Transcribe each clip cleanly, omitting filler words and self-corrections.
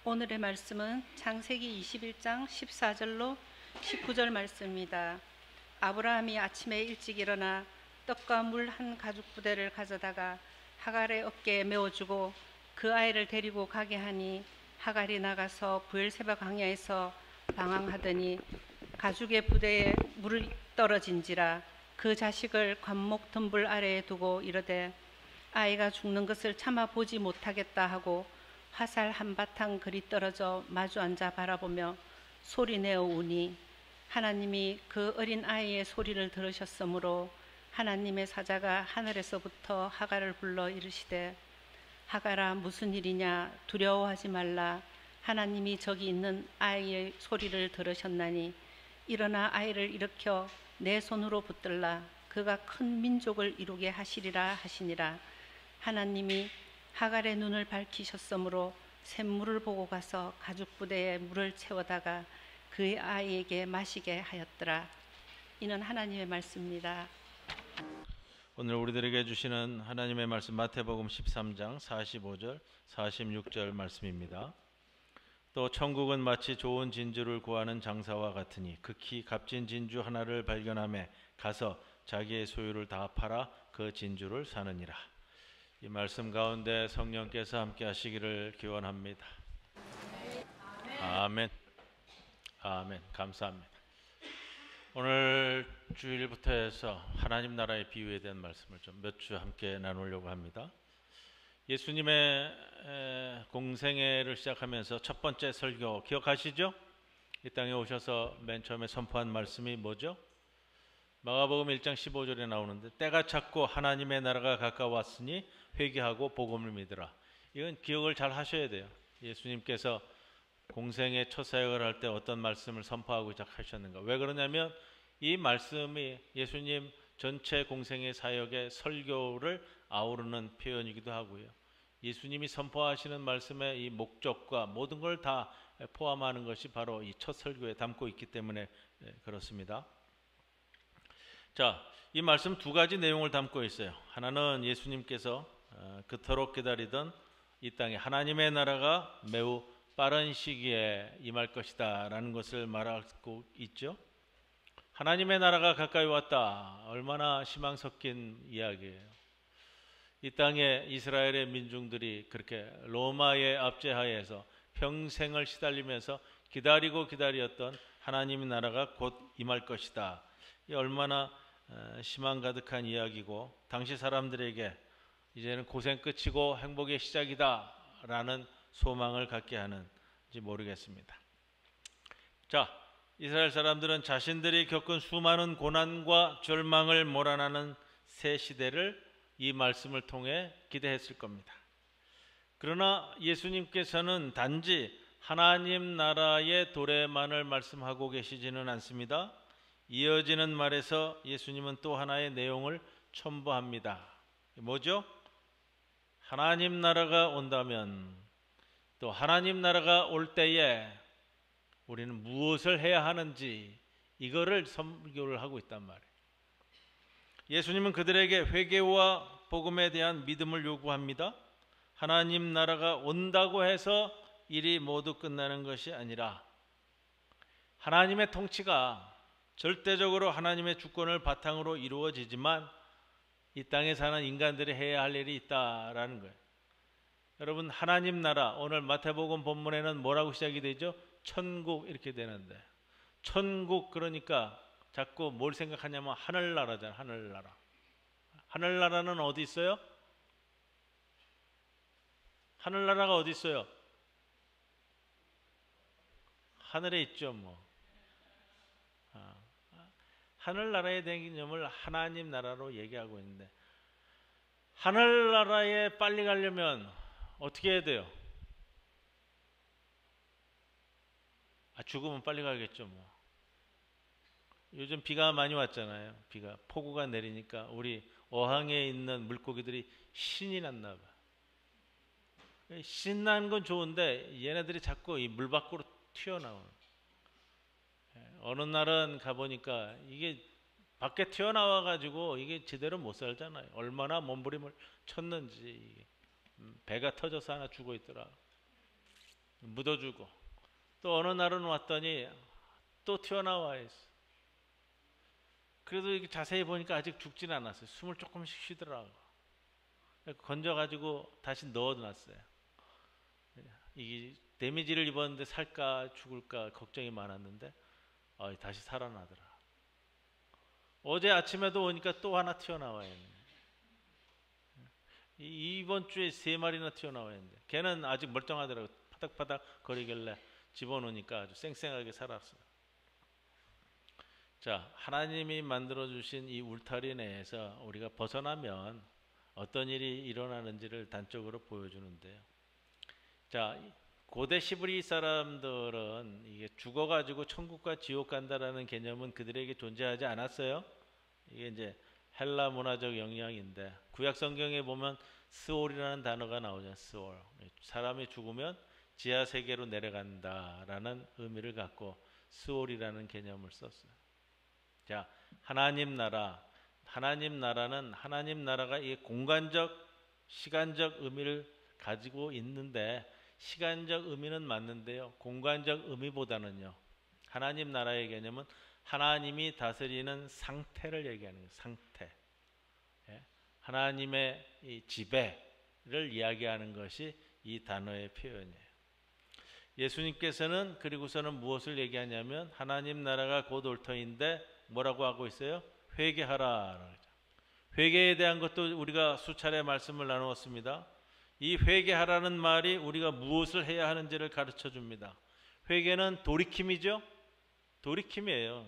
오늘의 말씀은 창세기 21장 14절로 19절 말씀입니다. 아브라함이 아침에 일찍 일어나 떡과 물 한 가죽 부대를 가져다가 하갈의 어깨에 메어주고 그 아이를 데리고 가게 하니 하갈이 나가서 브엘세바 광야에서 방황하더니 가죽의 부대에 물이 떨어진지라 그 자식을 관목 덤불 아래에 두고 이르되 아이가 죽는 것을 참아 보지 못하겠다 하고 화살 한바탕 그리 떨어져 마주 앉아 바라보며 소리내어 우니 하나님이 그 어린 아이의 소리를 들으셨으므로 하나님의 사자가 하늘에서부터 하갈을 불러 이르시되 하갈아 무슨 일이냐 두려워하지 말라 하나님이 저기 있는 아이의 소리를 들으셨나니 일어나 아이를 일으켜 내 손으로 붙들라 그가 큰 민족을 이루게 하시리라 하시니라. 하나님이 하갈의 눈을 밝히셨으므로 샘물을 보고 가서 가죽 부대에 물을 채워다가 그의 아이에게 마시게 하였더라. 이는 하나님의 말씀입니다. 오늘 우리들에게 주시는 하나님의 말씀 마태복음 13장 45절 46절 말씀입니다. 또 천국은 마치 좋은 진주를 구하는 장사와 같으니 극히 값진 진주 하나를 발견하매 가서 자기의 소유를 다 팔아 그 진주를 사느니라. 이 말씀 가운데 성령께서 함께 하시기를 기원합니다. 아멘. 아멘. 감사합니다. 오늘 주일부터 해서 하나님 나라의 비유에 대한 말씀을 좀 몇 주 함께 나누려고 합니다. 예수님의 공생애를 시작하면서 첫 번째 설교 기억하시죠? 이 땅에 오셔서 맨 처음에 선포한 말씀이 뭐죠? 마가복음 1장 15절에 나오는데 때가 찼고 하나님의 나라가 가까웠으니 회개하고 복음을 믿으라. 이건 기억을 잘 하셔야 돼요. 예수님께서 공생의 첫 사역을 할 때 어떤 말씀을 선포하고 시작하셨는가. 왜 그러냐면 이 말씀이 예수님 전체 공생의 사역의 설교를 아우르는 표현이기도 하고요. 예수님이 선포하시는 말씀의 이 목적과 모든 걸 다 포함하는 것이 바로 이 첫 설교에 담고 있기 때문에 그렇습니다. 자, 이 말씀 두 가지 내용을 담고 있어요. 하나는 예수님께서 그토록 기다리던 이 땅에 하나님의 나라가 매우 빠른 시기에 임할 것이다 라는 것을 말하고 있죠. 하나님의 나라가 가까이 왔다. 얼마나 희망 섞인 이야기예요. 이 땅에 이스라엘의 민중들이 그렇게 로마의 압제하에서 평생을 시달리면서 기다리고 기다렸던 하나님의 나라가 곧 임할 것이다. 이 얼마나 희망 가득한 이야기고 당시 사람들에게 이제는 고생 끝이고 행복의 시작이다 라는 소망을 갖게 하는지 모르겠습니다. 자, 이스라엘 사람들은 자신들이 겪은 수많은 고난과 절망을 몰아내는 새 시대를 이 말씀을 통해 기대했을 겁니다. 그러나 예수님께서는 단지 하나님 나라의 도래만을 말씀하고 계시지는 않습니다. 이어지는 말에서 예수님은 또 하나의 내용을 첨부합니다. 뭐죠? 하나님 나라가 온다면 또 하나님 나라가 올 때에 우리는 무엇을 해야 하는지 이거를 설교를 하고 있단 말이에요. 예수님은 그들에게 회개와 복음에 대한 믿음을 요구합니다. 하나님 나라가 온다고 해서 일이 모두 끝나는 것이 아니라 하나님의 통치가 절대적으로 하나님의 주권을 바탕으로 이루어지지만 이 땅에 사는 인간들이 해야 할 일이 있다라는 거예요. 여러분, 하나님 나라, 오늘 마태복음 본문에는 뭐라고 시작이 되죠? 천국 이렇게 되는데, 천국 그러니까 자꾸 뭘 생각하냐면 하늘나라잖아요. 하늘나라. 하늘나라는 어디 있어요? 하늘나라가 어디 있어요? 하늘에 있죠, 뭐. 하늘나라에 대한 개념을 하나님 나라로 얘기하고 있는데, 하늘나라에 빨리 가려면 어떻게 해야 돼요? 죽으면 빨리 가겠죠, 뭐. 요즘 비가 많이 왔잖아요. 비가 폭우가 내리니까 우리 어항에 있는 물고기들이 신이 났나 봐. 신난 건 좋은데 얘네들이 자꾸 이 물 밖으로 튀어나오는. 어느 날은 가보니까 이게 밖에 튀어나와가지고 이게 제대로 못 살잖아요. 얼마나 몸부림을 쳤는지 배가 터져서 하나 죽어 있더라. 묻어주고 또 어느 날은 왔더니 또 튀어나와 있어. 그래도 이렇게 자세히 보니까 아직 죽진 않았어요. 숨을 조금씩 쉬더라고. 건져가지고 다시 넣어놨어요. 이 데미지를 입었는데 살까 죽을까 걱정이 많았는데 다시 살아나더라. 어제 아침에도 오니까 또 하나 튀어나와 있네. 이번 주에 3마리나 튀어나와 있는데 걔는 아직 멀쩡하더라고. 파닥파닥 거리길래 집어넣으니까 아주 쌩쌩하게 살았어요. 자, 하나님이 만들어주신 이 울타리 내에서 우리가 벗어나면 어떤 일이 일어나는지를 단적으로 보여주는데요. 자, 고대 시브리 사람들은 이게 죽어가지고 천국과 지옥 간다라는 개념은 그들에게 존재하지 않았어요. 이게 이제 헬라 문화적 영향인데 구약 성경에 보면 스올이라는 단어가 나오죠. 스올. 사람이 죽으면 지하 세계로 내려간다라는 의미를 갖고 스올이라는 개념을 썼어요. 자, 하나님 나라. 하나님 나라는 하나님 나라가 이 공간적, 시간적 의미를 가지고 있는데 시간적 의미는 맞는데요. 공간적 의미보다는요. 하나님 나라의 개념은 하나님이 다스리는 상태를 얘기하는 거예요. 상태. 하나님의 이 지배를 이야기하는 것이 이 단어의 표현이에요. 예수님께서는 그리고서는 무엇을 얘기하냐면 하나님 나라가 곧 올 터인데 뭐라고 하고 있어요? 회개하라. 회개에 대한 것도 우리가 수차례 말씀을 나누었습니다. 이 회개하라는 말이 우리가 무엇을 해야 하는지를 가르쳐 줍니다. 회개는 돌이킴이죠. 돌이킴이에요.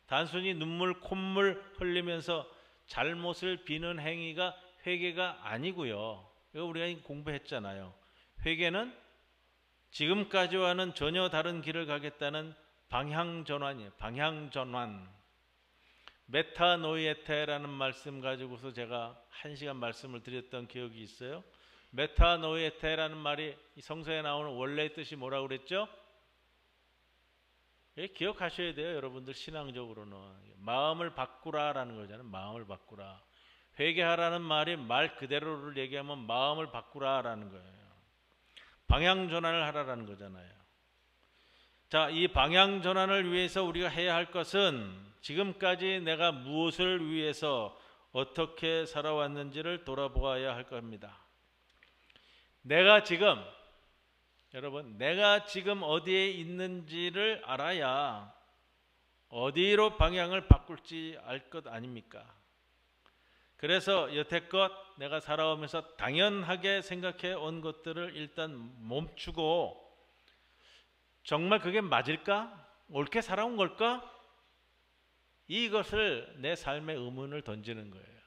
단순히 눈물, 콧물 흘리면서 잘못을 비는 행위가 회개가 아니고요. 이거 우리가 공부했잖아요. 회개는 지금까지와는 전혀 다른 길을 가겠다는 방향전환이에요. 방향전환. 메타노이에테라는 말씀 가지고서 제가 1시간 말씀을 드렸던 기억이 있어요. 메타노이에테라는 말이 성서에 나오는 원래의 뜻이 뭐라고 그랬죠? 기억하셔야 돼요. 여러분들 신앙적으로는 마음을 바꾸라라는 거잖아요. 마음을 바꾸라. 회개하라는 말이 말 그대로를 얘기하면 마음을 바꾸라라는 거예요. 방향 전환을 하라라는 거잖아요. 자, 이 방향 전환을 위해서 우리가 해야 할 것은 지금까지 내가 무엇을 위해서 어떻게 살아왔는지를 돌아보아야 할 겁니다. 내가 지금 여러분, 내가 지금 어디에 있는지를 알아야 어디로 방향을 바꿀지 알 것 아닙니까? 그래서 여태껏 내가 살아오면서 당연하게 생각해 온 것들을 일단 멈추고 정말 그게 맞을까? 옳게 살아온 걸까? 이것을 내 삶의 의문을 던지는 거예요.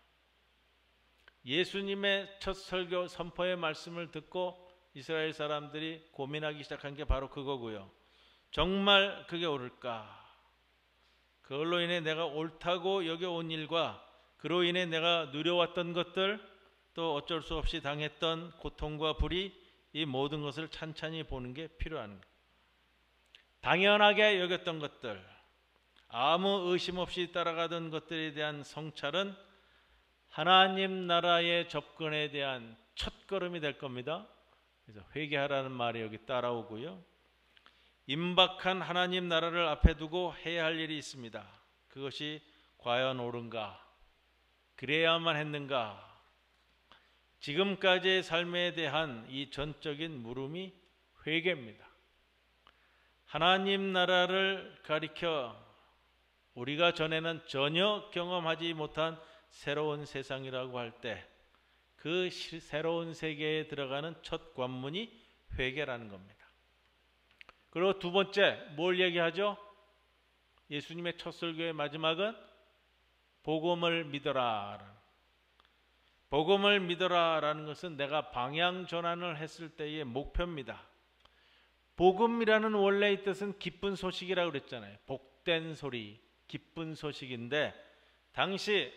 예수님의 첫 설교 선포의 말씀을 듣고 이스라엘 사람들이 고민하기 시작한 게 바로 그거고요. 정말 그게 옳을까? 그걸로 인해 내가 옳다고 여겨온 일과 그로 인해 내가 누려왔던 것들 또 어쩔 수 없이 당했던 고통과 불의 이 모든 것을 찬찬히 보는 게 필요한 거예요. 당연하게 여겼던 것들 아무 의심 없이 따라가던 것들에 대한 성찰은 하나님 나라의 접근에 대한 첫걸음이 될 겁니다. 그래서 회개하라는 말이 여기 따라오고요. 임박한 하나님 나라를 앞에 두고 해야 할 일이 있습니다. 그것이 과연 옳은가? 그래야만 했는가? 지금까지의 삶에 대한 이 전적인 물음이 회개입니다. 하나님 나라를 가리켜 우리가 전에는 전혀 경험하지 못한 새로운 세상이라고 할 때 그 새로운 세계에 들어가는 첫 관문이 회개라는 겁니다. 그리고 두 번째 뭘 얘기하죠? 예수님의 첫 설교의 마지막은 복음을 믿어라. 복음을 믿어라라는 것은 내가 방향 전환을 했을 때의 목표입니다. 복음이라는 원래의 뜻은 기쁜 소식이라고 그랬잖아요. 복된 소리, 기쁜 소식인데 당시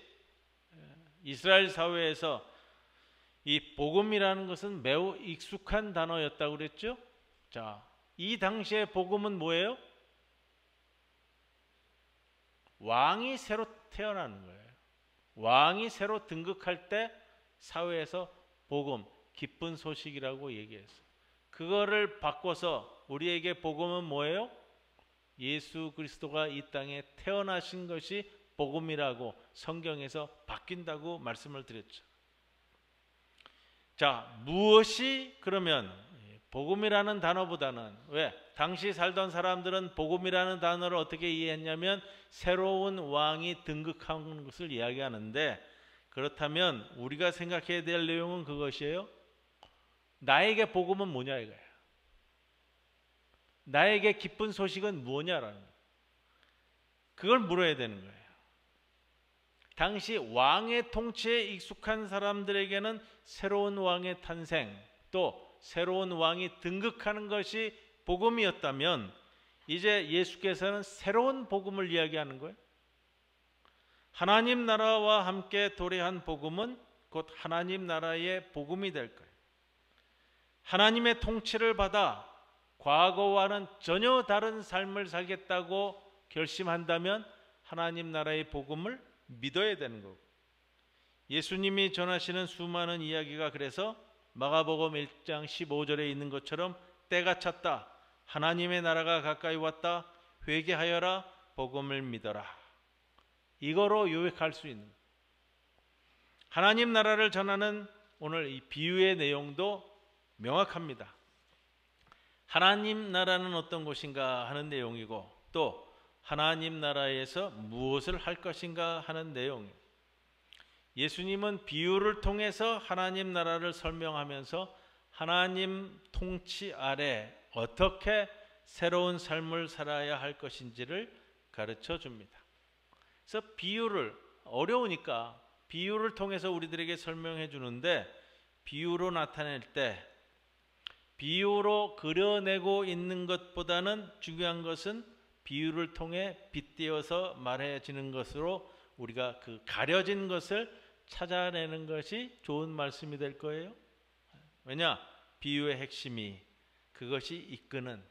이스라엘 사회에서 이 복음이라는 것은 매우 익숙한 단어였다고 그랬죠. 자, 이 당시의 복음은 뭐예요? 왕이 새로 태어나는 거예요. 왕이 새로 등극할 때 사회에서 복음, 기쁜 소식이라고 얘기했어요. 그거를 바꿔서 우리에게 복음은 뭐예요? 예수 그리스도가 이 땅에 태어나신 것이 복음이라고 성경에서 바뀐다고 말씀을 드렸죠. 자, 무엇이 그러면 복음이라는 단어보다는, 왜? 당시 살던 사람들은 복음이라는 단어를 어떻게 이해했냐면 새로운 왕이 등극하는 것을 이야기하는데, 그렇다면 우리가 생각해야 될 내용은 그것이에요. 나에게 복음은 뭐냐 이거예요. 나에게 기쁜 소식은 뭐냐라는 거예요. 그걸 물어야 되는 거예요. 당시 왕의 통치에 익숙한 사람들에게는 새로운 왕의 탄생, 또 새로운 왕이 등극하는 것이 복음이었다면, 이제 예수께서는 새로운 복음을 이야기하는 거예요. 하나님 나라와 함께 도래한 복음은 곧 하나님 나라의 복음이 될 거예요. 하나님의 통치를 받아 과거와는 전혀 다른 삶을 살겠다고 결심한다면 하나님 나라의 복음을 믿어야 되는 거고, 예수님이 전하시는 수많은 이야기가 그래서 마가복음 1장 15절에 있는 것처럼 때가 찼다, 하나님의 나라가 가까이 왔다, 회개하여라, 복음을 믿어라, 이거로 요약할 수 있는, 하나님 나라를 전하는 오늘 이 비유의 내용도 명확합니다. 하나님 나라는 어떤 곳인가 하는 내용이고, 또 하나님 나라에서 무엇을 할 것인가 하는 내용이에요. 예수님은 비유를 통해서 하나님 나라를 설명하면서 하나님 통치 아래 어떻게 새로운 삶을 살아야 할 것인지를 가르쳐 줍니다. 그래서 비유를, 어려우니까 비유를 통해서 우리들에게 설명해 주는데, 비유로 나타낼 때 비유로 그려내고 있는 것보다는 중요한 것은 비유를 통해 빗대어서 말해지는 것으로 우리가 그 가려진 것을 찾아내는 것이 좋은 말씀이 될 거예요. 왜냐? 비유의 핵심이 그것이 이끄는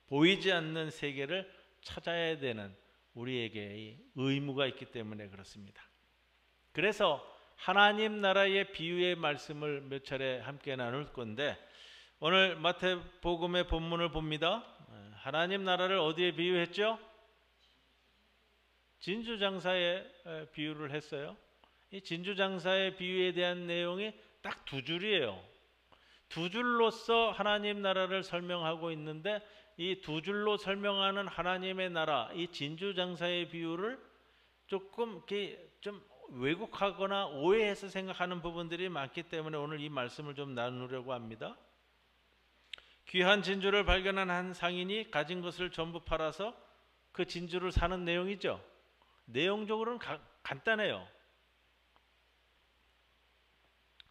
보이지 않는 세계를 찾아야 되는 우리에게 의무가 있기 때문에 그렇습니다. 그래서 하나님 나라의 비유의 말씀을 몇 차례 함께 나눌 건데, 오늘 마태복음의 본문을 봅니다. 하나님 나라를 어디에 비유했죠? 진주장사에 비유를 했어요. 이 진주장사의 비유에 대한 내용이 딱 두 줄이에요. 두 줄로서 하나님 나라를 설명하고 있는데, 이 두 줄로 설명하는 하나님의 나라, 이 진주장사의 비유를 조금 이렇게 좀 왜곡하거나 오해해서 생각하는 부분들이 많기 때문에 오늘 이 말씀을 좀 나누려고 합니다. 귀한 진주를 발견한 한 상인이 가진 것을 전부 팔아서 그 진주를 사는 내용이죠. 내용적으로는 간단해요.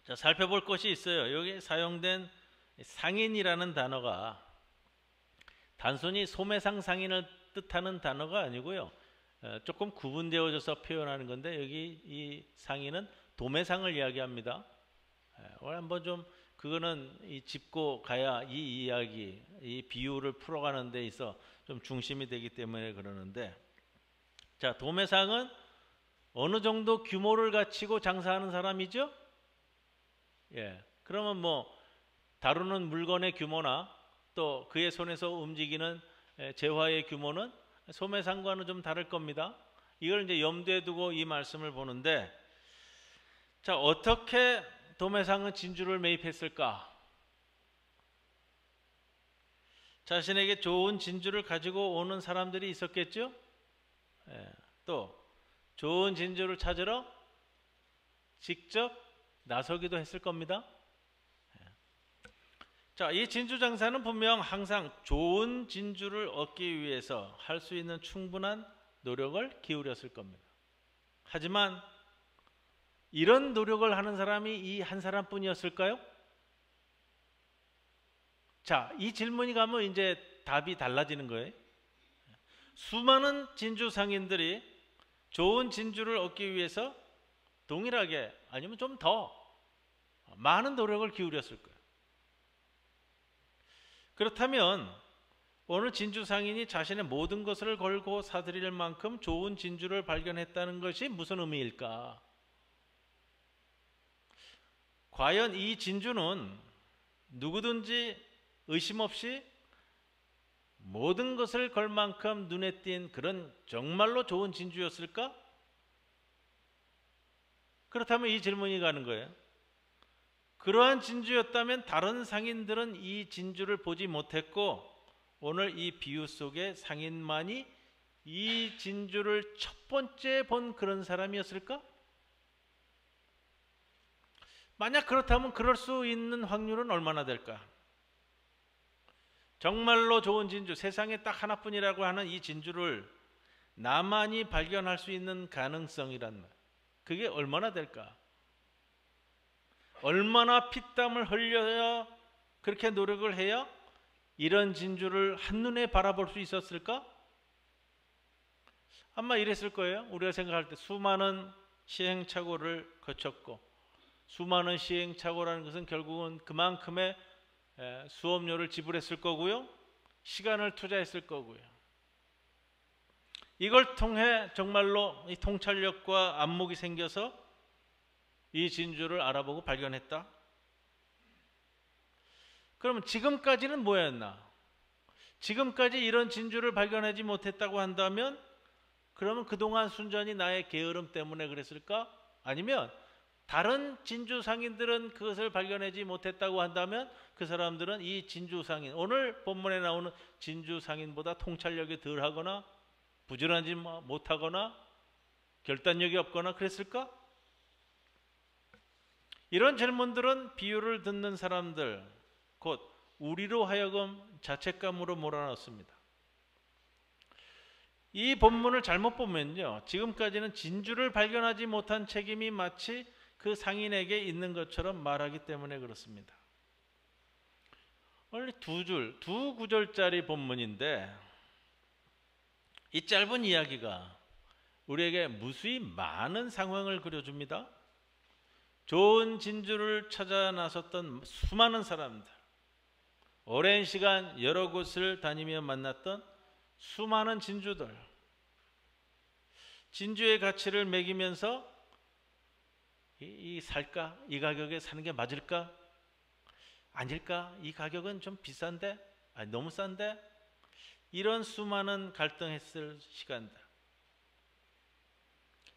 자, 살펴볼 것이 있어요. 여기 사용된 상인이라는 단어가 단순히 소매상 상인을 뜻하는 단어가 아니고요, 조금 구분되어져서 표현하는 건데, 여기 이 상인은 도매상을 이야기합니다. 오늘 한번 좀 그거는 이 짚고 가야 이 이야기, 이 비유를 풀어가는 데 있어 좀 중심이 되기 때문에 그러는데, 자, 도매상은 어느 정도 규모를 갖추고 장사하는 사람이죠? 예. 그러면 뭐 다루는 물건의 규모나 또 그의 손에서 움직이는 재화의 규모는 소매상과는 좀 다를 겁니다. 이걸 이제 염두에 두고 이 말씀을 보는데, 자, 어떻게 도매상은 진주를 매입했을까? 자신에게 좋은 진주를 가지고 오는 사람들이 있었겠죠? 또 좋은 진주를 찾으러 직접 나서기도 했을 겁니다. 자, 이 진주 장사는 분명 항상 좋은 진주를 얻기 위해서 할 수 있는 충분한 노력을 기울였을 겁니다. 하지만 이런 노력을 하는 사람이 이 한 사람뿐이었을까요? 자, 이 질문이 가면 이제 답이 달라지는 거예요. 수많은 진주 상인들이 좋은 진주를 얻기 위해서 동일하게 아니면 좀 더 많은 노력을 기울였을 거예요. 그렇다면 오늘 진주 상인이 자신의 모든 것을 걸고 사들일 만큼 좋은 진주를 발견했다는 것이 무슨 의미일까? 과연 이 진주는 누구든지 의심 없이 모든 것을 걸 만큼 눈에 띈 그런 정말로 좋은 진주였을까? 그렇다면 이 질문이 가는 거예요. 그러한 진주였다면 다른 상인들은 이 진주를 보지 못했고 오늘 이 비유 속의 상인만이 이 진주를 첫 번째 본 그런 사람이었을까? 만약 그렇다면 그럴 수 있는 확률은 얼마나 될까? 정말로 좋은 진주, 세상에 딱 하나뿐이라고 하는 이 진주를 나만이 발견할 수 있는 가능성이란 말, 그게 얼마나 될까? 얼마나 피땀을 흘려야, 그렇게 노력을 해야 이런 진주를 한눈에 바라볼 수 있었을까? 아마 이랬을 거예요. 우리가 생각할 때 수많은 시행착오를 거쳤고, 수많은 시행착오라는 것은 결국은 그만큼의 수업료를 지불했을 거고요, 시간을 투자했을 거고요. 이걸 통해 정말로 이 통찰력과 안목이 생겨서 이 진주를 알아보고 발견했다. 그러면 지금까지는 뭐였나? 지금까지 이런 진주를 발견하지 못했다고 한다면 그러면 그동안 순전히 나의 게으름 때문에 그랬을까? 아니면 다른 진주 상인들은 그것을 발견하지 못했다고 한다면 그 사람들은 이 진주 상인, 오늘 본문에 나오는 진주 상인보다 통찰력이 덜하거나 부지런하지 못하거나 결단력이 없거나 그랬을까? 이런 질문들은 비유를 듣는 사람들, 곧 우리로 하여금 자책감으로 몰아넣습니다. 이 본문을 잘못 보면요, 지금까지는 진주를 발견하지 못한 책임이 마치 그 상인에게 있는 것처럼 말하기 때문에 그렇습니다. 원래 두 구절짜리 본문인데 이 짧은 이야기가 우리에게 무수히 많은 상황을 그려줍니다. 좋은 진주를 찾아 나섰던 수많은 사람들, 오랜 시간 여러 곳을 다니며 만났던 수많은 진주들, 진주의 가치를 매기면서 이 살까? 이 가격에 사는 게 맞을까? 아닐까? 이 가격은 좀 비싼데? 아니, 너무 싼데? 이런 수많은 갈등했을 시간들.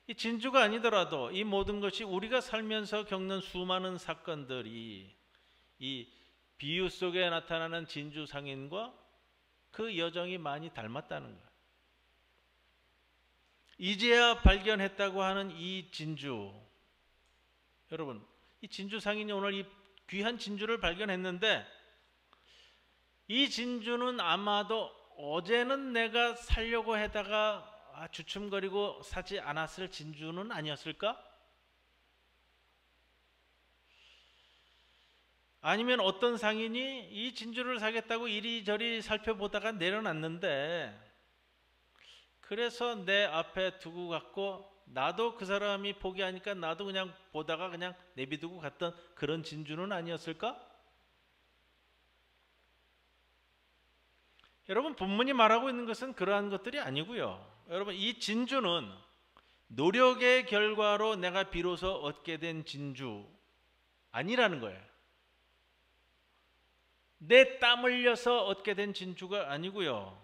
이 진주가 아니더라도 이 모든 것이 우리가 살면서 겪는 수많은 사건들이 이 비유 속에 나타나는 진주 상인과 그 여정이 많이 닮았다는 거예요. 이제야 발견했다고 하는 이 진주, 여러분, 이 진주 상인이 오늘 이 귀한 진주를 발견했는데 이 진주는 아마도 어제는 내가 살려고 하다가 주춤거리고 사지 않았을 진주는 아니었을까? 아니면 어떤 상인이 이 진주를 사겠다고 이리저리 살펴보다가 내려놨는데 그래서 내 앞에 두고 갔고 나도 그 사람이 포기하니까 나도 그냥 보다가 그냥 내비두고 갔던 그런 진주는 아니었을까? 여러분, 본문이 말하고 있는 것은 그러한 것들이 아니고요. 여러분, 이 진주는 노력의 결과로 내가 비로소 얻게 된 진주 아니라는 거예요. 내 땀 흘려서 얻게 된 진주가 아니고요.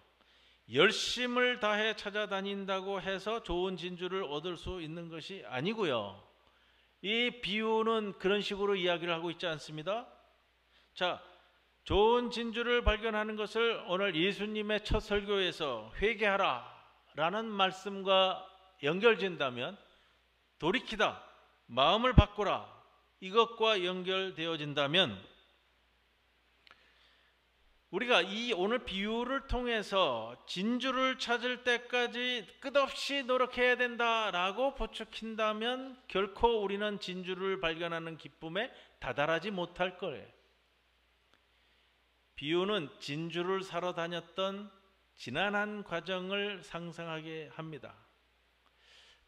열심을 다해 찾아다닌다고 해서 좋은 진주를 얻을 수 있는 것이 아니고요. 이 비유는 그런 식으로 이야기를 하고 있지 않습니다. 자, 좋은 진주를 발견하는 것을 오늘 예수님의 첫 설교에서 회개하라 라는 말씀과 연결된다면, 돌이키다, 마음을 바꾸라, 이것과 연결되어진다면 우리가 이 오늘 비유를 통해서 진주를 찾을 때까지 끝없이 노력해야 된다라고 부추긴다면 결코 우리는 진주를 발견하는 기쁨에 다다르지 못할 거예요. 비유는 진주를 사러 다녔던 지난한 과정을 상상하게 합니다.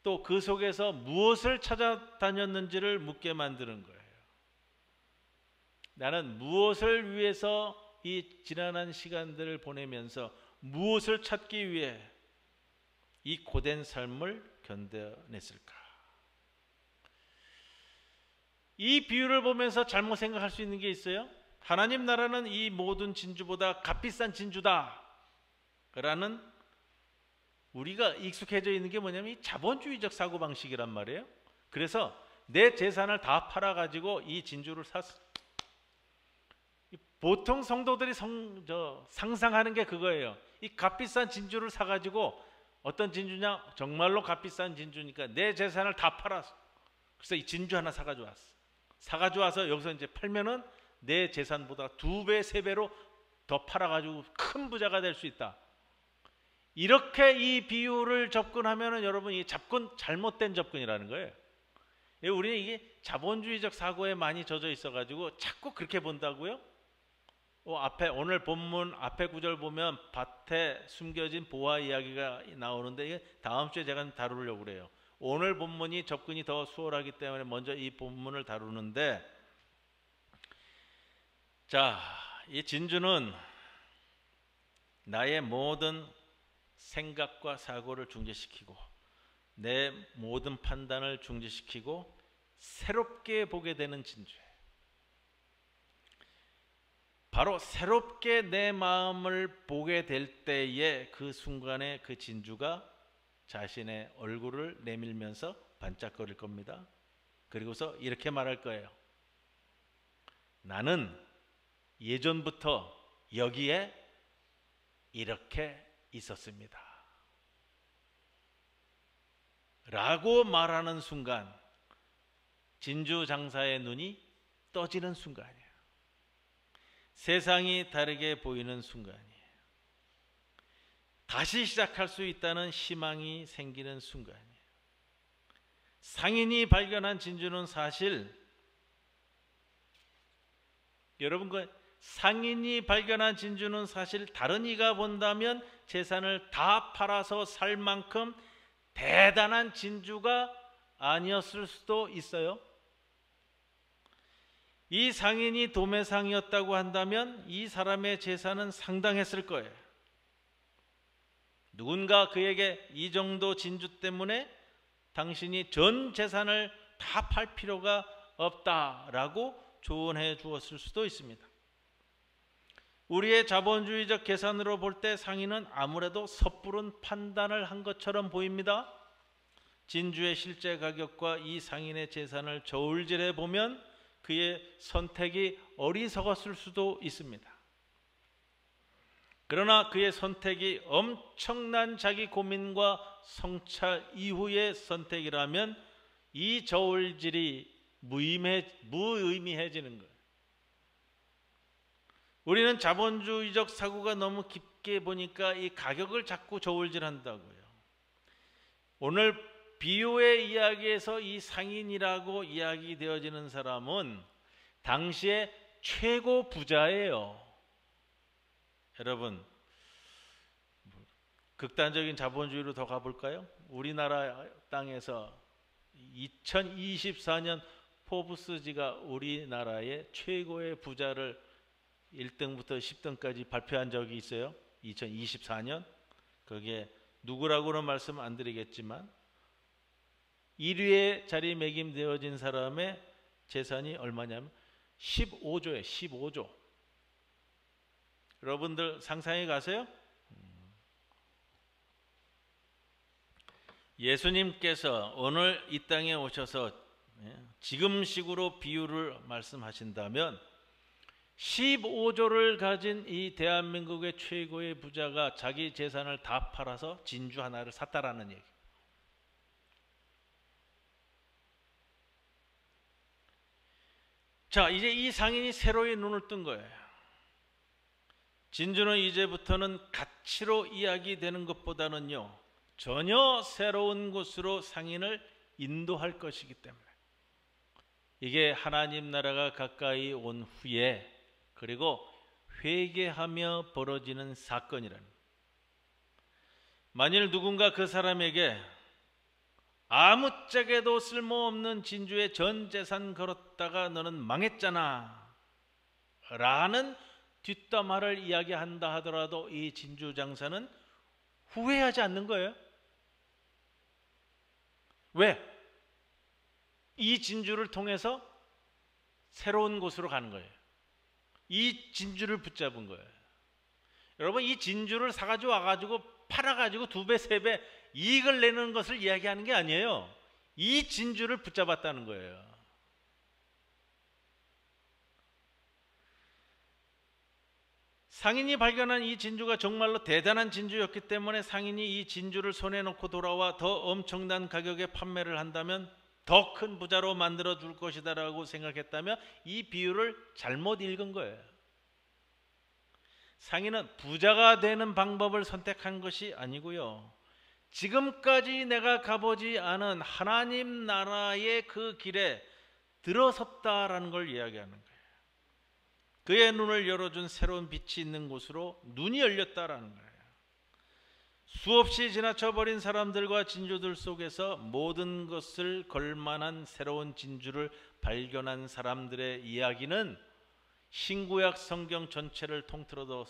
또 그 속에서 무엇을 찾아다녔는지를 묻게 만드는 거예요. 나는 무엇을 위해서 이 지난한 시간들을 보내면서 무엇을 찾기 위해 이 고된 삶을 견뎌냈을까? 이 비유를 보면서 잘못 생각할 수 있는 게 있어요. 하나님 나라는 이 모든 진주보다 값비싼 진주다. 라는 우리가 익숙해져 있는 게 뭐냐면 이 자본주의적 사고방식이란 말이에요. 그래서 내 재산을 다 팔아가지고 이 진주를 샀어. 보통 성도들이 상상하는 게 그거예요. 이 값비싼 진주를 사가지고, 어떤 진주냐? 정말로 값비싼 진주니까 내 재산을 다 팔았어. 그래서 이 진주 하나 사가지고 왔어. 사가지고 와서 여기서 이제 팔면은 내 재산보다 2배, 3배로 더 팔아가지고 큰 부자가 될 수 있다. 이렇게 이 비유를 접근하면은 여러분, 이 접근 잘못된 접근이라는 거예요. 우리는 이게 자본주의적 사고에 많이 젖어 있어가지고 자꾸 그렇게 본다고요? 오늘 본문 앞에 구절 보면 밭에 숨겨진 보화 이야기가 나오는데, 이게 다음 주에 제가 다루려고 그래요. 오늘 본문이 접근이 더 수월하기 때문에 먼저 이 본문을 다루는데, 자, 이 진주는 나의 모든 생각과 사고를 중재시키고 내 모든 판단을 중재시키고 새롭게 보게 되는 진주예요. 바로 새롭게 내 마음을 보게 될 때에 그 순간에 그 진주가 자신의 얼굴을 내밀면서 반짝거릴 겁니다. 그리고서 이렇게 말할 거예요. 나는 예전부터 여기에 이렇게 있었습니다. 라고 말하는 순간 진주 장사의 눈이 떠지는 순간이에요. 세상이 다르게 보이는 순간이에요. 다시 시작할 수 있다는 희망이 생기는 순간이에요. 상인이 발견한 진주는 사실, 여러분, 상인이 발견한 진주는 사실 다른 이가 본다면 재산을 다 팔아서 살 만큼 대단한 진주가 아니었을 수도 있어요. 이 상인이 도매상이었다고 한다면 이 사람의 재산은 상당했을 거예요. 누군가 그에게 이 정도 진주 때문에 당신이 전 재산을 다 팔 필요가 없다라고 조언해 주었을 수도 있습니다. 우리의 자본주의적 계산으로 볼 때 상인은 아무래도 섣부른 판단을 한 것처럼 보입니다. 진주의 실제 가격과 이 상인의 재산을 저울질해 보면 그의 선택이 어리석었을 수도 있습니다. 그러나 그의 선택이 엄청난 자기 고민과 성찰 이후의 선택이라면 이 저울질이 무의미해지는 거예요. 우리는 자본주의적 사고가 너무 깊게 보니까 이 가격을 자꾸 저울질한다고요. 오늘 비유의 이야기에서 이 상인이라고 이야기되어지는 사람은 당시의 최고 부자예요. 여러분, 극단적인 자본주의로 더 가볼까요? 우리나라 땅에서 2024년 포브스지가 우리나라의 최고의 부자를 1등부터 10등까지 발표한 적이 있어요. 2024년. 거기에 누구라고는 말씀 안 드리겠지만 1위에 자리매김되어진 사람의 재산이 얼마냐면 15조예요. 15조. 여러분들 상상해 가세요? 예수님께서 오늘 이 땅에 오셔서 지금식으로 비유를 말씀하신다면 15조를 가진 이 대한민국의 최고의 부자가 자기 재산을 다 팔아서 진주 하나를 샀다라는 얘기. 자, 이제 이 상인이 새로이 눈을 뜬 거예요. 진주는 이제부터는 가치로 이야기되는 것보다는요, 전혀 새로운 곳으로 상인을 인도할 것이기 때문에, 이게 하나님 나라가 가까이 온 후에 그리고 회개하며 벌어지는 사건이라는, 만일 누군가 그 사람에게 아무짝에도 쓸모없는 진주에 전 재산 걸었다가 너는 망했잖아 라는 뒷담화를 이야기한다 하더라도 이 진주 장사는 후회하지 않는 거예요. 왜? 이 진주를 통해서 새로운 곳으로 가는 거예요. 이 진주를 붙잡은 거예요. 여러분, 이 진주를 사가지고 와가지고 팔아가지고 2배, 3배 이익을 내는 것을 이야기하는 게 아니에요. 이 진주를 붙잡았다는 거예요. 상인이 발견한 이 진주가 정말로 대단한 진주였기 때문에 상인이 이 진주를 손에 넣고 돌아와 더 엄청난 가격에 판매를 한다면 더 큰 부자로 만들어 줄 것이다 라고 생각했다면 이 비유를 잘못 읽은 거예요. 상인은 부자가 되는 방법을 선택한 것이 아니고요, 지금까지 내가 가보지 않은 하나님 나라의 그 길에 들어섰다라는 걸 이야기하는 거예요. 그의 눈을 열어준 새로운 빛이 있는 곳으로 눈이 열렸다라는 거예요. 수없이 지나쳐버린 사람들과 진주들 속에서 모든 것을 걸만한 새로운 진주를 발견한 사람들의 이야기는 신구약 성경 전체를 통틀어도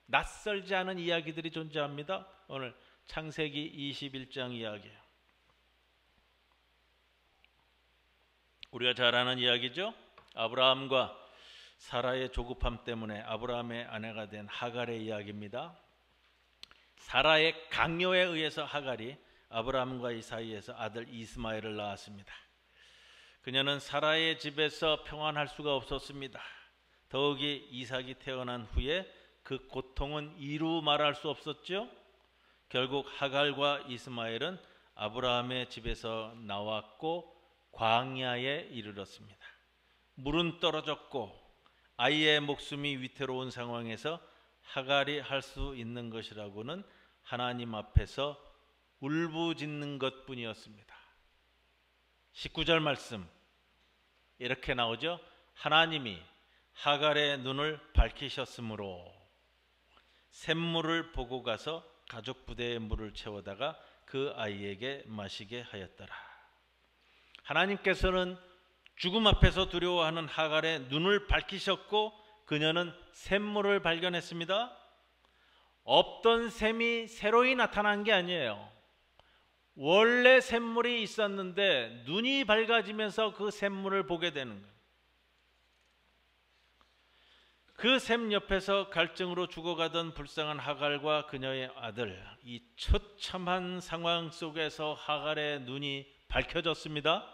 낯설지 않은 이야기들이 존재합니다. 오늘 창세기 21장 이야기예요. 우리가 잘 아는 이야기죠. 아브라함과 사라의 조급함 때문에 아브라함의 아내가 된 하갈의 이야기입니다. 사라의 강요에 의해서 하갈이 아브라함과 이 사이에서 아들 이스마엘을 낳았습니다. 그녀는 사라의 집에서 평안할 수가 없었습니다. 더욱이 이삭이 태어난 후에 그 고통은 이루 말할 수 없었죠. 결국 하갈과 이스마엘은 아브라함의 집에서 나왔고 광야에 이르렀습니다. 물은 떨어졌고 아이의 목숨이 위태로운 상황에서 하갈이 할 수 있는 것이라고는 하나님 앞에서 울부짖는 것뿐이었습니다. 19절 말씀 이렇게 나오죠. 하나님이 하갈의 눈을 밝히셨으므로 샘물을 보고 가서 가족 부대에 물을 채워다가 그 아이에게 마시게 하였더라. 하나님께서는 죽음 앞에서 두려워하는 하갈의 눈을 밝히셨고 그녀는 샘물을 발견했습니다. 없던 샘이 새로이 나타난 게 아니에요. 원래 샘물이 있었는데 눈이 밝아지면서 그 샘물을 보게 되는 거예요. 그 샘 옆에서 갈증으로 죽어가던 불쌍한 하갈과 그녀의 아들, 이 처참한 상황 속에서 하갈의 눈이 밝혀졌습니다.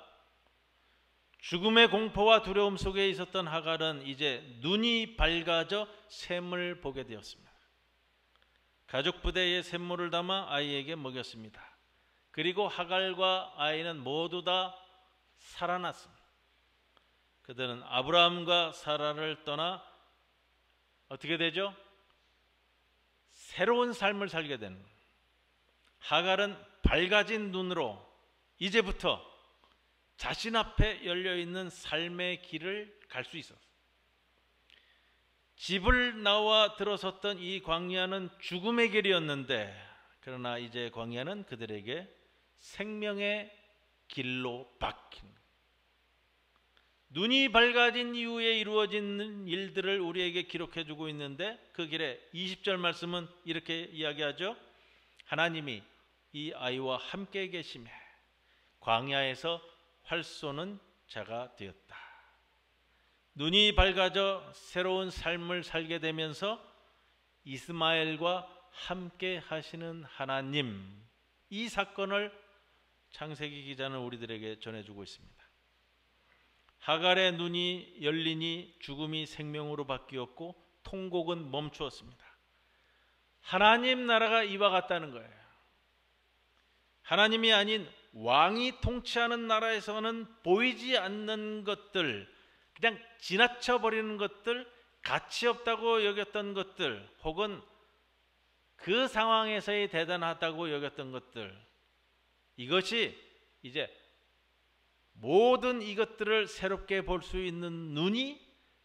죽음의 공포와 두려움 속에 있었던 하갈은 이제 눈이 밝아져 샘을 보게 되었습니다. 가족 부대에 샘물을 담아 아이에게 먹였습니다. 그리고 하갈과 아이는 모두 다 살아났습니다. 그들은 아브라함과 사라를 떠나 어떻게 되죠? 새로운 삶을 살게 되는 거예요. 하갈은 밝아진 눈으로 이제부터 자신 앞에 열려있는 삶의 길을 갈 수 있었어요. 집을 나와 들어섰던 이 광야는 죽음의 길이었는데 그러나 이제 광야는 그들에게 생명의 길로 바뀐 거예요. 눈이 밝아진 이후에 이루어진 일들을 우리에게 기록해주고 있는데 그 길에 20절 말씀은 이렇게 이야기하죠. 하나님이 이 아이와 함께 계심에 광야에서 활 쏘는 자가 되었다. 눈이 밝아져 새로운 삶을 살게 되면서 이스마엘과 함께 하시는 하나님, 이 사건을 창세기 기자는 우리들에게 전해주고 있습니다. 하갈의 눈이 열리니 죽음이 생명으로 바뀌었고 통곡은 멈추었습니다. 하나님 나라가 이와 같다는 거예요. 하나님이 아닌 왕이 통치하는 나라에서는 보이지 않는 것들, 그냥 지나쳐 버리는 것들, 가치 없다고 여겼던 것들, 혹은 그 상황에서의 대단하다고 여겼던 것들, 이것이 이제 모든 이것들을 새롭게 볼 수 있는 눈이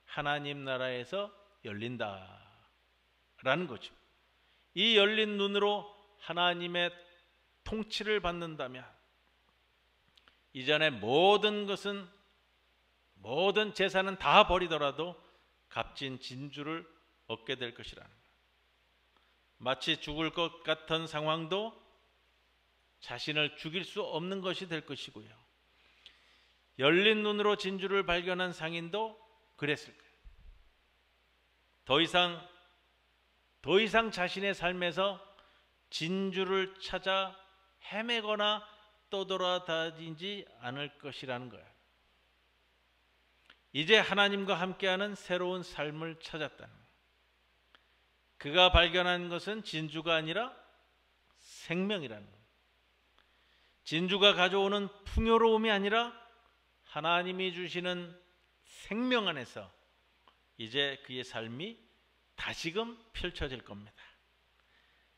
하나님 나라에서 열린다라는 거죠. 이 열린 눈으로 하나님의 통치를 받는다면 이전에 모든 것은, 모든 재산은 다 버리더라도 값진 진주를 얻게 될 것이라는 거예요. 마치 죽을 것 같은 상황도 자신을 죽일 수 없는 것이 될 것이고요. 열린 눈으로 진주를 발견한 상인도 그랬을 거예요. 더 이상 더 이상 자신의 삶에서 진주를 찾아 헤매거나 떠돌아다니지 않을 것이라는 거예요. 이제 하나님과 함께하는 새로운 삶을 찾았다는 거예요. 그가 발견한 것은 진주가 아니라 생명이라는 거예요. 진주가 가져오는 풍요로움이 아니라 하나님이 주시는 생명 안에서 이제 그의 삶이 다시금 펼쳐질 겁니다.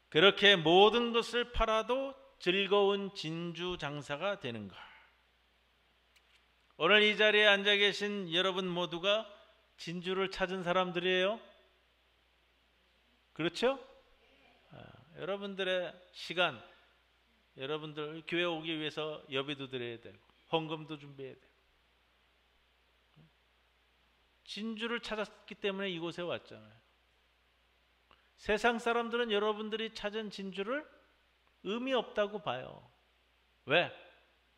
그렇게 모든 것을 팔아도 즐거운 진주 장사가 되는 것. 오늘 이 자리에 앉아 계신 여러분 모두가 진주를 찾은 사람들이에요. 그렇죠? 여러분들의 시간, 여러분들 교회 오기 위해서 예배도 드려야 되고 헌금도 준비해야 되고 진주를 찾았기 때문에 이곳에 왔잖아요. 세상 사람들은 여러분들이 찾은 진주를 의미 없다고 봐요. 왜?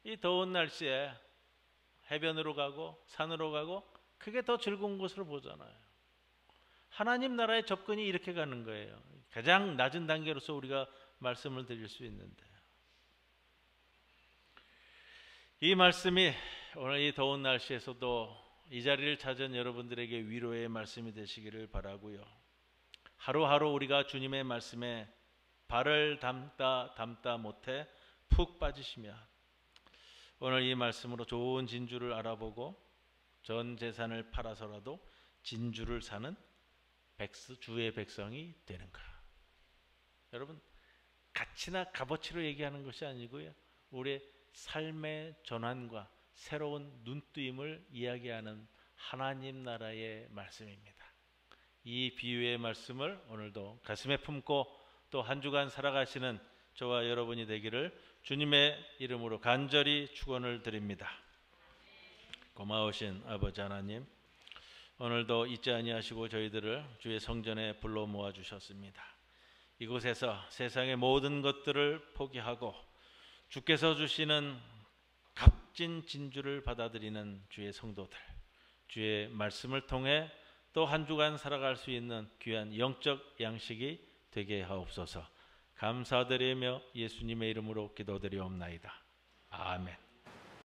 이 더운 날씨에 해변으로 가고 산으로 가고 그게 더 즐거운 것으로 보잖아요. 하나님 나라의 접근이 이렇게 가는 거예요. 가장 낮은 단계로서 우리가 말씀을 드릴 수 있는데, 이 말씀이 오늘 이 더운 날씨에서도 이 자리를 찾은 여러분들에게 위로의 말씀이 되시기를 바라고요. 하루하루 우리가 주님의 말씀에 발을 담다 못해 푹 빠지시면 오늘 이 말씀으로 좋은 진주를 알아보고 전 재산을 팔아서라도 진주를 사는 주의 백성이 되는가. 여러분, 가치나 값어치로 얘기하는 것이 아니고요, 우리의 삶의 전환과 새로운 눈뜨임을 이야기하는 하나님 나라의 말씀입니다. 이 비유의 말씀을 오늘도 가슴에 품고 또 한 주간 살아가시는 저와 여러분이 되기를 주님의 이름으로 간절히 축원을 드립니다. 고마우신 아버지 하나님, 오늘도 잊지 아니하시고 저희들을 주의 성전에 불러 모아 주셨습니다. 이곳에서 세상의 모든 것들을 포기하고 주께서 주시는 값진 진주를 받아들이는 주의 성도들, 주의 말씀을 통해 또 한 주간 살아갈 수 있는 귀한 영적 양식이 되게 하옵소서. 감사드리며 예수님의 이름으로 기도드리옵나이다. 아멘.